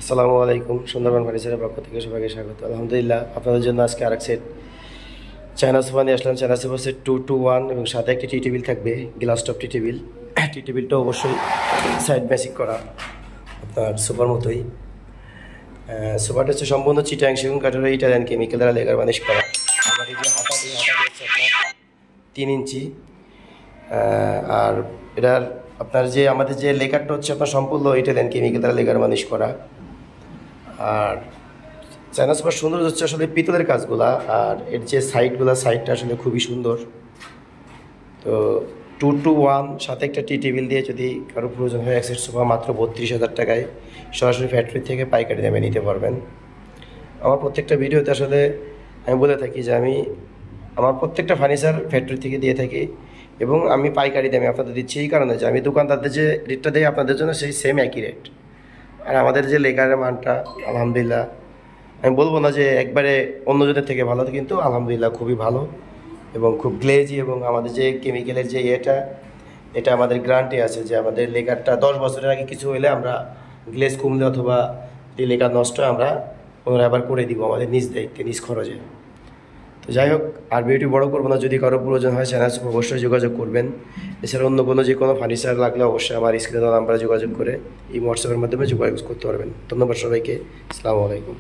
আসসালামু আলাইকুম। সুন্দরবন ফার্নিচারের পক্ষ থেকে সবাইকে স্বাগত। আলহামদুলিল্লাহ, আপনাদের জন্য আজকে আরেক সেট চায়না সোফা নিয়ে আসলাম। চায়না সোফা সেট 2-2-1 এবং সাথে একটি টি টেবিল থাকবে, গ্লাস টপ টি টেবিল। টি টেবিলটা অবশ্যই সাইড ম্যাচিং করা, আপনার সোফার মতোই। সোফাটা হচ্ছে সম্পূর্ণ চিটাং সেগুন কাঠের ইটালিয়ান কেমিক্যাল দ্বারা লেগার বানিশ করা। আমার এই যে হাতা হচ্ছে আপনার 3 ইঞ্চি। আর এটার আপনার যে আমাদের যে লেকারটা হচ্ছে আপনার সম্পূর্ণ ইটালিয়ান কেমিক্যাল দ্বারা লেগার বানিশ করা। আর চায়না সোফার সুন্দর হচ্ছে আসলে পিতলের কাজগুলা, আর এর যে সাইডটা আসলে খুবই সুন্দর। তো 2-2-1 সাথে একটা টি টেবিল দিয়ে যদি কারো প্রয়োজন হয়, এক সেট সোফা মাত্র 32,000 টাকায় সরাসরি ফ্যাক্টরি থেকে পাইকারি দামে নিতে পারবেন। আমার প্রত্যেকটা ভিডিওতে আসলে আমি বলে থাকি যে আমি আমার প্রত্যেকটা ফার্নিচার ফ্যাক্টরি থেকে দিয়ে থাকি এবং আমি পাইকারি দামে আপনাদের দিচ্ছি এই কারণে যে আমি দোকানদারদের যে রেটটা দেই আপনাদের জন্য সেই সেম একই রেট। আর আমাদের যে লেকারের মানটা আলহামদুলিল্লাহ, আমি বলবো না যে একবারে অন্যজনের থেকে ভালো, কিন্তু আলহামদুলিল্লাহ খুবই ভালো এবং খুব গ্লেজি। এবং আমাদের যে কেমিক্যালের যে এটা আমাদের গ্যারান্টি আছে যে আমাদের লেকারটা 10 বছরের আগে কিছু হলে আমরা গ্লেজ কমলে অথবা লেকার নষ্ট আমরা পুনরায় আবার করে দিব আমাদের নিজ দায়িত্বে, নিজ খরচে। তো যাই হোক, আর ভিডিওটি বড় করবো না। যদি কারো প্রয়োজন হয় চ্যানেল অবশ্যই যোগাযোগ করবেন। এছাড়া অন্য কোনো যে কোনো ফার্নিচার লাগলে অবশ্যই আমার স্ক্রিনে দেওয়া নাম্বারে যোগাযোগ করে এই হোয়াটসঅ্যাপের মাধ্যমে যোগাযোগ করতে পারবেন। ধন্যবাদ সবাইকে। আসসালামু আলাইকুম।